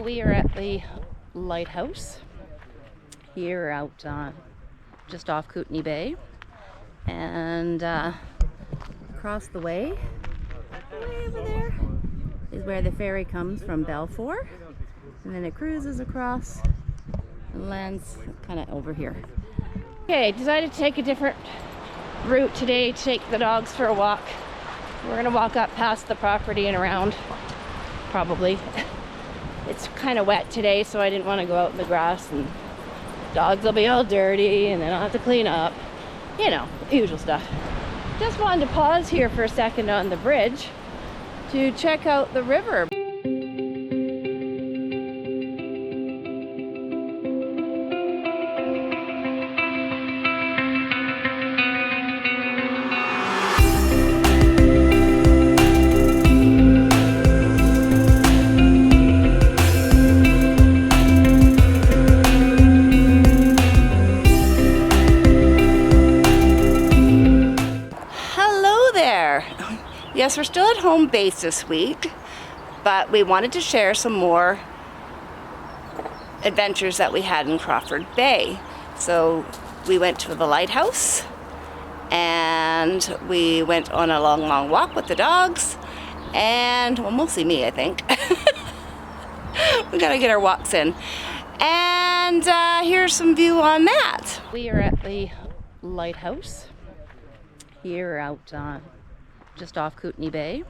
We are at the lighthouse here out just off Kootenay Bay, and across the way over there is where the ferry comes from Balfour, and then it cruises across and lands kind of over here. Okay, decided to take a different route today to take the dogs for a walk. We're gonna walk up past the property and around, probably. It's kind of wet today, so I didn't want to go out in the grass, and dogs will be all dirty and then I'll have to clean up. You know, the usual stuff. Just wanted to pause here for a second on the bridge to check out the river. Yes, we're still at home base this week, but we wanted to share some more adventures that we had in Crawford Bay. So we went to the lighthouse and we went on a long walk with the dogs, and well, mostly me, I think. We gotta get our walks in. And here's some view on that. We are at the lighthouse here out just off Kootenay Bay,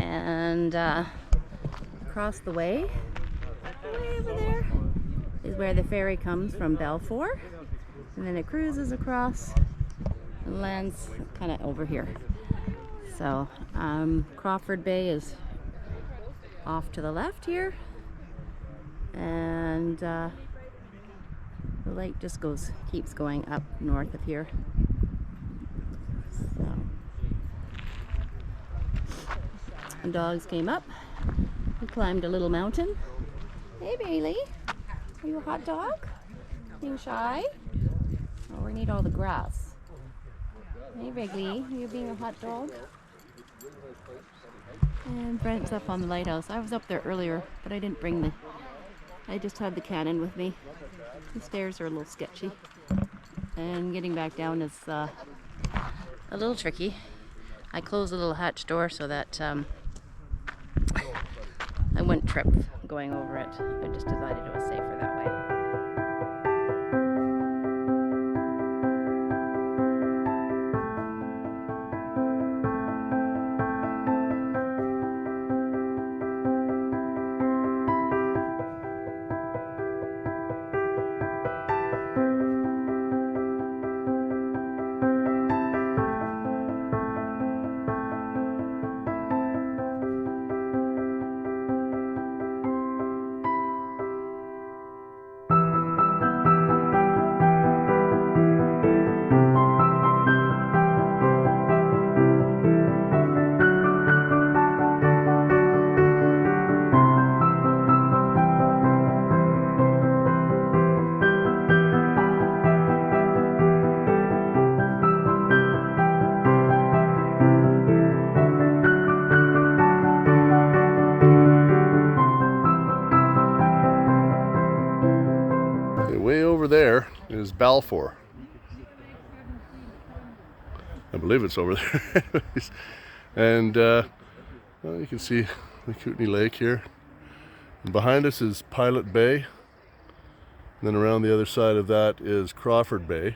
and across the way over there is where the ferry comes from Balfour, and then it cruises across and lands kind of over here. So Crawford Bay is off to the left here, and the lake just keeps going up north of here. So the dogs came up. We climbed a little mountain. Hey Bailey, are you a hot dog? Being shy? Oh, we need all the grass. Hey Wrigley, are you being a hot dog? And Brent's up on the lighthouse. I was up there earlier, but I didn't bring I just had the cannon with me. The stairs are a little sketchy, and getting back down is a little tricky. I closed the little hatch door so that I wouldn't trip going over it. I just decided it was safer that way. Way over there is Balfour. I believe it's over there. And well, you can see the Kootenay Lake here. And behind us is Pilot Bay. And then around the other side of that is Crawford Bay.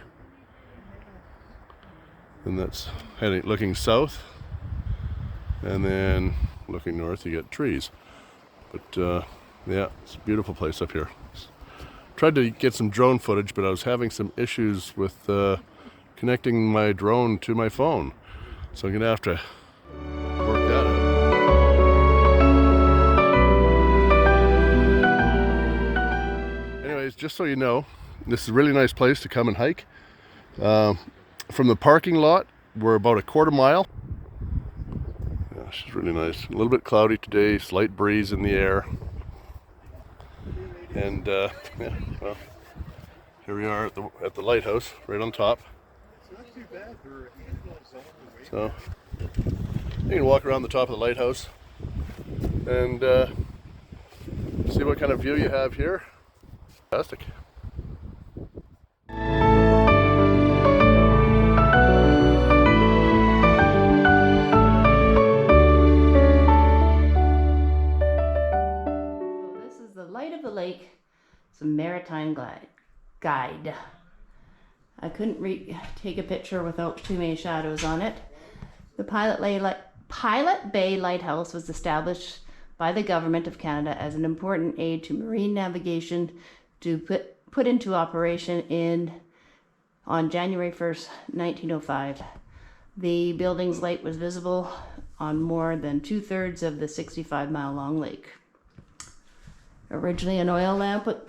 And that's looking south. And then looking north, you get trees. But yeah, it's a beautiful place up here. Tried to get some drone footage, but I was having some issues with connecting my drone to my phone. So I'm gonna have to work that out. Anyways, just so you know, this is a really nice place to come and hike. From the parking lot, we're about a quarter mile. Yeah, it's really nice. A little bit cloudy today, slight breeze in the air. And yeah, well, here we are at the lighthouse, right on top. So you can walk around the top of the lighthouse, and See what kind of view you have here. Fantastic. So this is the Light of the Lake. It's a maritime guide. I couldn't take a picture without too many shadows on it. The Pilot Bay Lighthouse was established by the Government of Canada as an important aid to marine navigation to put into operation on January 1st, 1905. The building's light was visible on more than 2/3 of the 65-mile-long lake. Originally an oil lamp, it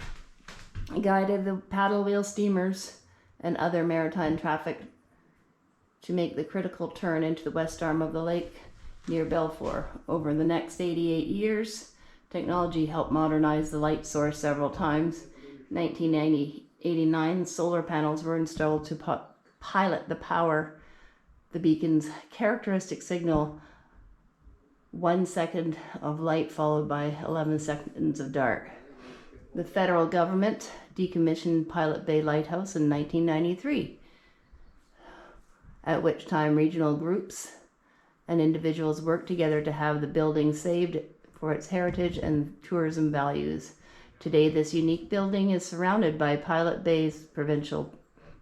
guided the paddle wheel steamers and other maritime traffic to make the critical turn into the west arm of the lake near Belfort. Over the next 88 years, technology helped modernize the light source several times. In 1989, solar panels were installed to pilot the power. The beacon's characteristic signal, 1 second of light followed by 11 seconds of dark. The federal government decommissioned Pilot Bay Lighthouse in 1993, at which time regional groups and individuals worked together to have the building saved for its heritage and tourism values. Today, this unique building is surrounded by Pilot Bay's Provincial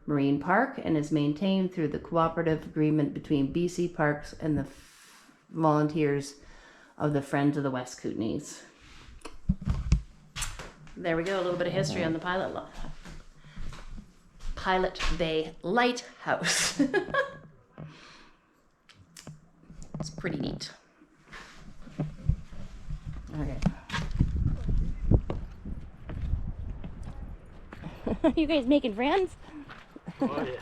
Marine Park and is maintained through the cooperative agreement between BC Parks and the volunteers of the Friends of the West Kootenays. There we go, a little bit of history on the Pilot Bay Lighthouse. It's pretty neat. Okay. You guys making friends? Oh, yeah.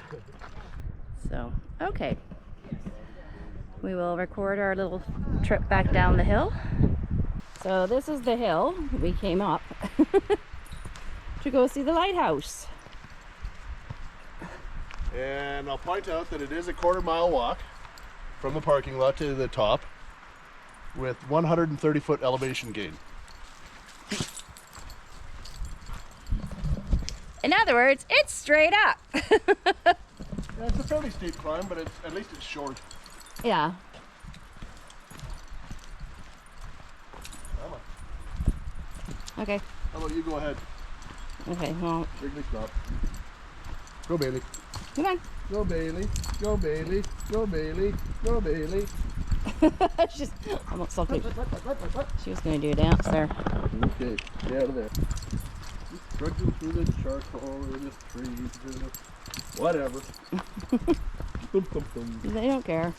So, okay. We will record our little trip back down the hill. So this is the hill we came up to go see the lighthouse. And I'll point out that it is a 1/4 mile walk from the parking lot to the top with 130-foot elevation gain. In other words, it's straight up. Yeah, it's a fairly steep climb, but at least it's short. Yeah. Come on. Okay. How about you go ahead? Okay, well, Wrigley, stop. Go Bailey. come on. Go Bailey. Go Bailey. Go Bailey. Go Bailey. She's almost so cute. She was going to do a dance there. Okay, get out of there. Just trudging through the charcoal or the trees or the whatever. Boom, boom, boom. They don't care.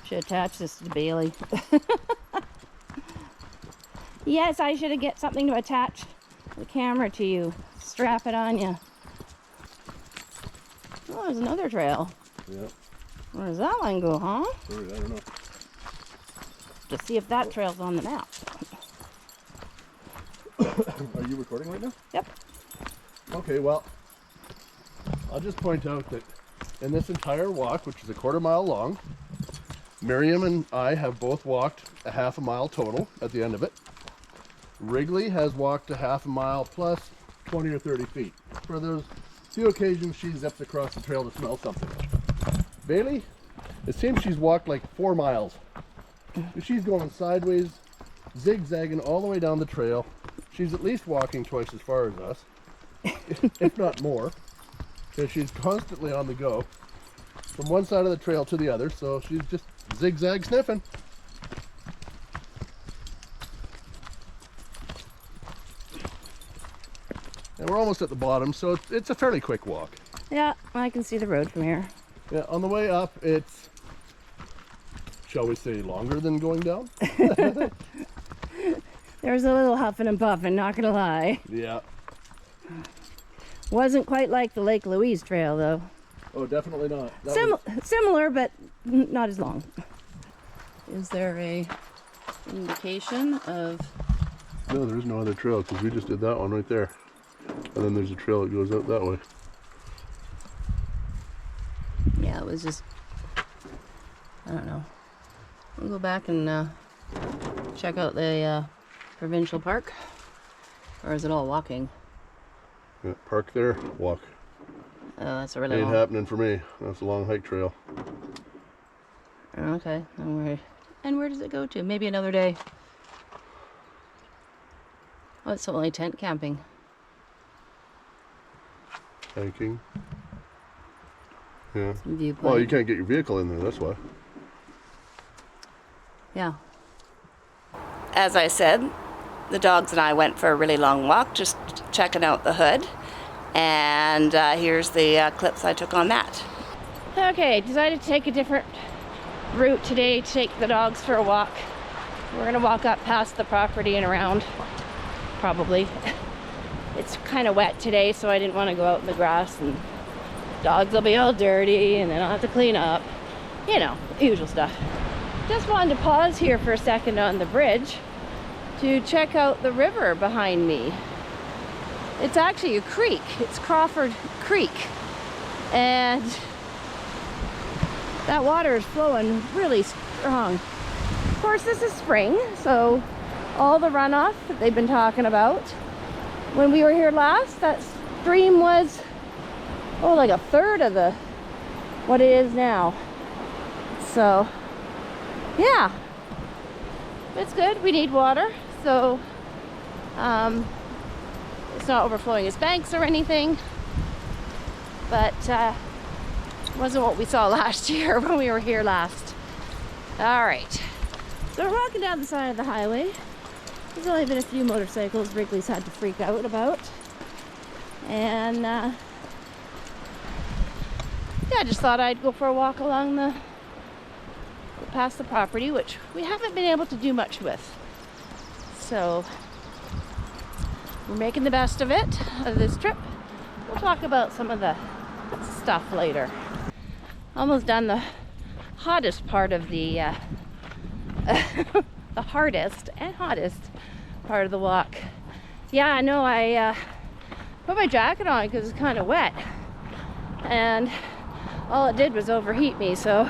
Should attach this to Bailey. Yes, I should have get something to attach the camera to you. Strap it on you. Oh, there's another trail. Yeah. Where does that one go, huh? Sorry, I don't know. To see if that trail's on the map. Are you recording right now? Yep. Okay, well, I'll just point out that in this entire walk, which is a 1/4 mile long, Miriam and I have both walked a 1/2 mile total at the end of it. Wrigley has walked a 1/2 mile plus 20 or 30 feet. For those few occasions she zips across the trail to smell something. Bailey, it seems she's walked like 4 miles. She's going sideways, zigzagging all the way down the trail. She's at least walking twice as far as us, if not more, because she's constantly on the go from one side of the trail to the other, so she's just zigzag sniffing. And we're almost at the bottom, so it's a fairly quick walk. Yeah, I can see the road from here. Yeah, on the way up, it's, shall we say, longer than going down? There's a little huffing and puffing, not gonna lie. Yeah. Wasn't quite like the Lake Louise trail, though. Oh, definitely not. That Similar, but not as long. Is there a indication of... No, there is no other trail, because we just did that one right there. And then there's a trail that goes out that way. Yeah, it was just I don't know. We'll go back and check out the provincial park. Or is it all walking? Yeah, park there, walk. Oh, that's a really Ain't long... happening for me. That's a long hike trail. Okay. And where does it go to? Maybe another day. Oh, it's only tent camping. Hiking. Yeah. Viewpoint. Well, you can't get your vehicle in there, that's why. Yeah. As I said, the dogs and I went for a really long walk, just checking out the hood. And here's the clips I took on that. Okay, decided to take a different route today to take the dogs for a walk. We're gonna walk up past the property and around, probably. It's kind of wet today, so I didn't want to go out in the grass, and dogs will be all dirty and then I'll have to clean up. You know, usual stuff. Just wanted to pause here for a second on the bridge to check out the river behind me. It's actually a creek. It's Crawford Creek. And that water is flowing really strong. Of course, this is spring, so all the runoff that they've been talking about. When we were here last, that stream was, oh, like a third of what it is now. So, yeah. It's good. We need water, so it's not overflowing its banks or anything, but wasn't what we saw last year when we were here last. All right, so we're walking down the side of the highway. There's only been a few motorcycles Wrigley's had to freak out about, and yeah, I just thought I'd go for a walk along past the property, which we haven't been able to do much with. So we're making the best of it, of this trip. We'll talk about some of the stuff later. Almost done the hottest part of the the hardest and hottest part of the walk. Yeah, I know, I put my jacket on because it's kind of wet, and all it did was overheat me, so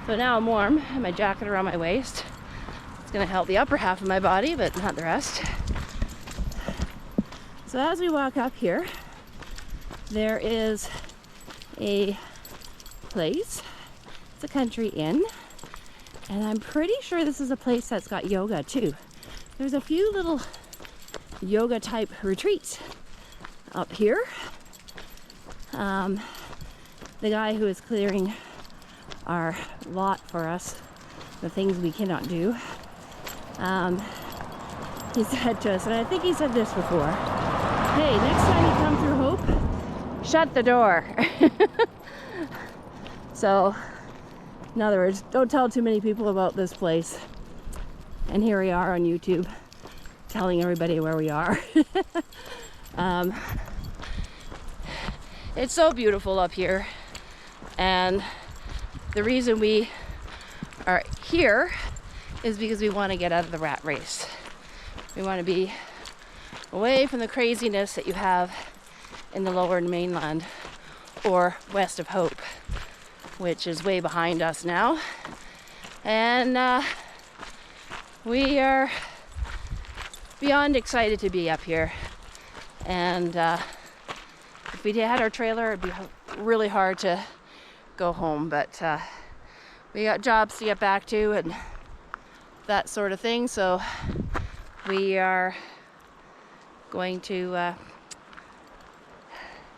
so now I'm warm and my jacket around my waist. It's gonna help the upper half of my body, but not the rest. So as we walk up here, there is a place. It's a country inn, and I'm pretty sure this is a place that's got yoga too. There's a few little yoga type retreats up here. The guy who is clearing our lot for us, the things we cannot do, he said to us, and I think he said this before, hey, next time you come through Hope, shut the door. So, in other words, don't tell too many people about this place. And here we are on YouTube, telling everybody where we are. It's so beautiful up here, and the reason we are here is because we want to get out of the rat race. We want to be away from the craziness that you have in the lower mainland or west of Hope, which is way behind us now. And we are beyond excited to be up here. And if we had our trailer, it'd be really hard to go home, but we got jobs to get back to and that sort of thing, so we are going to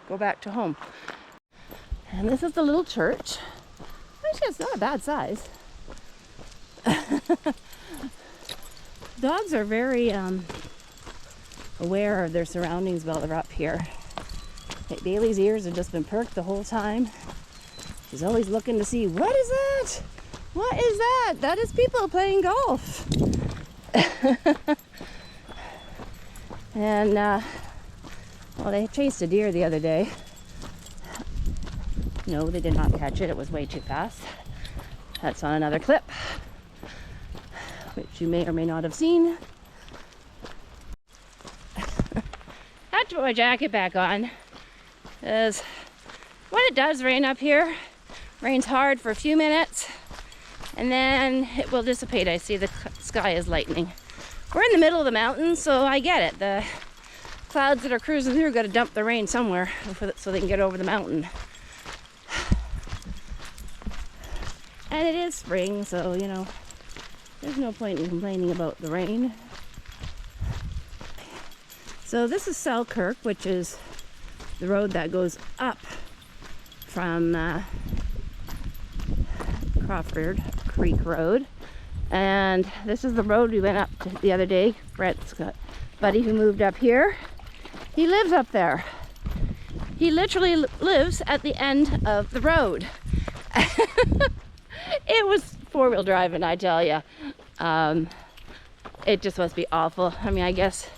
go back to home. And this is the little church. Actually, it's not a bad size. Dogs are very aware of their surroundings while they're up here. Bailey's ears have just been perked the whole time. She's always looking to see, what is that? What is that? That is people playing golf. And, well, they chased a deer the other day. No, they did not catch it. It was way too fast. That's on another clip, which you may or may not have seen. I had to put my jacket back on, because when it does rain up here. Rains hard for a few minutes and then it will dissipate. I see the sky is lightening. We're in the middle of the mountains, so I get it. The clouds that are cruising through got to dump the rain somewhere so they can get over the mountain. And it is spring, so you know, there's no point in complaining about the rain. So this is Selkirk, which is the road that goes up from Crawford Creek Road. And this is the road we went up to the other day. Brett's got a buddy who moved up here. He lives up there. He literally lives at the end of the road. It was four-wheel driving, I tell you. It just must be awful. I mean, I guess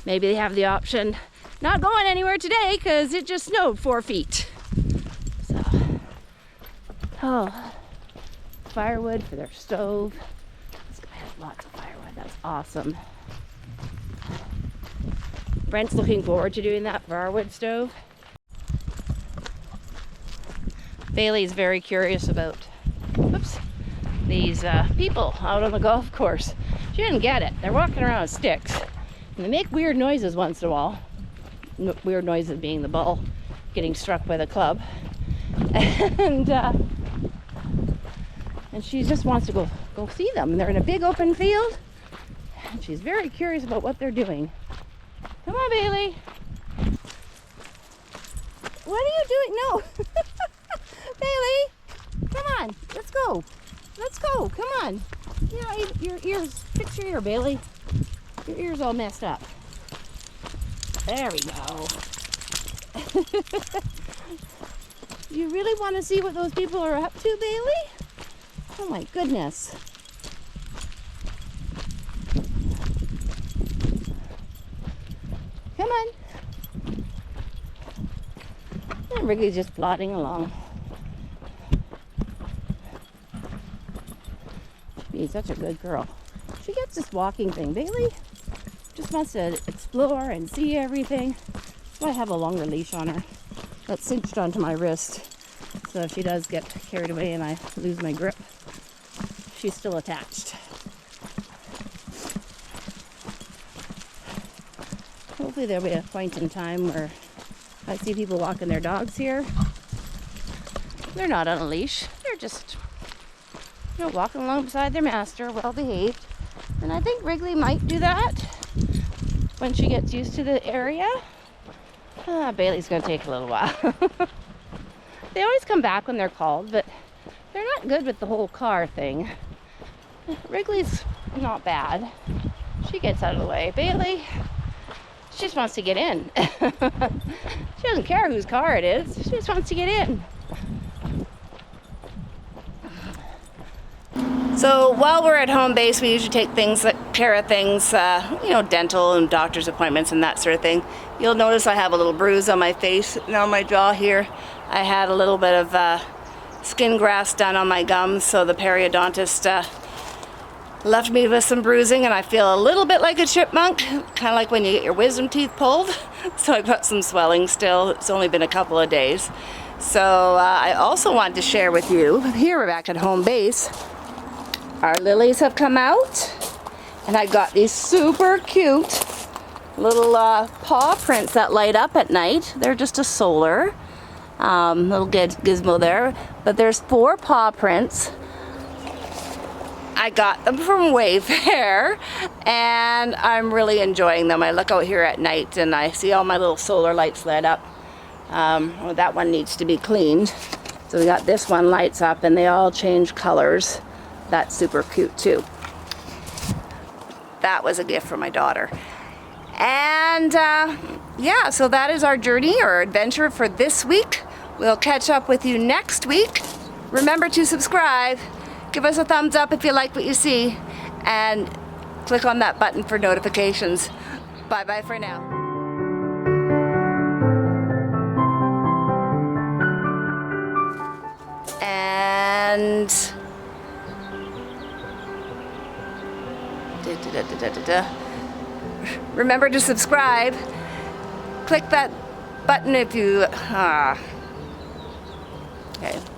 maybe they have the option not going anywhere today because it just snowed 4 feet. So, oh, firewood for their stove. This guy has lots of firewood. That's awesome. Brent's looking forward to doing that for our wood stove. Bailey's very curious about, oops, these people out on the golf course. She didn't get it. They're walking around with sticks. And they make weird noises once in a while. Weird noises being the ball getting struck by the club. And she just wants to go see them. And they're in a big open field. And she's very curious about what they're doing. Come on, Bailey. What are you doing? No. Bailey, come on. Let's go. Let's go. Come on. You know, your ears. Fix your ear, Bailey. Your ear's all messed up. There we go. You really want to see what those people are up to, Bailey? Oh my goodness. Come on. And Wrigley's just plodding along. She's such a good girl. She gets this walking thing. Bailey just wants to explore and see everything. So I have a longer leash on her that's cinched onto my wrist. So if she does get carried away and I lose my grip, she's still attached. Hopefully there'll be a point in time where I see people walking their dogs here. They're not on a leash. They're just, you know, walking along beside their master, well behaved. And I think Wrigley might do that when she gets used to the area. Bailey's gonna take a little while. They always come back when they're called, but they're not good with the whole car thing. Wrigley's not bad. She gets out of the way. Bailey, she just wants to get in. She doesn't care whose car it is. She just wants to get in. So while we're at home base, we usually take care of things, you know, dental and doctor's appointments and that sort of thing. You'll notice I have a little bruise on my face and on my jaw here. I had a little bit of skin graft done on my gums, so the periodontist left me with some bruising, and I feel a little bit like a chipmunk, kind of like when you get your wisdom teeth pulled. So I've got some swelling still. It's only been a couple of days. So I also wanted to share with you, here we're back at home base. Our lilies have come out, and I got these super cute little paw prints that light up at night. They're just a solar little gizmo there, but there's 4 paw prints. I got them from Wayfair, and I'm really enjoying them. I look out here at night and I see all my little solar lights lit up. Well, that one needs to be cleaned. So we got this one lights up, and they all change colors. That's super cute too. That was a gift from my daughter. And yeah, so that is our journey or adventure for this week. We'll catch up with you next week. Remember to subscribe. Give us a thumbs up if you like what you see, and click on that button for notifications. Bye-bye for now. And remember to subscribe. Click that button if you Okay.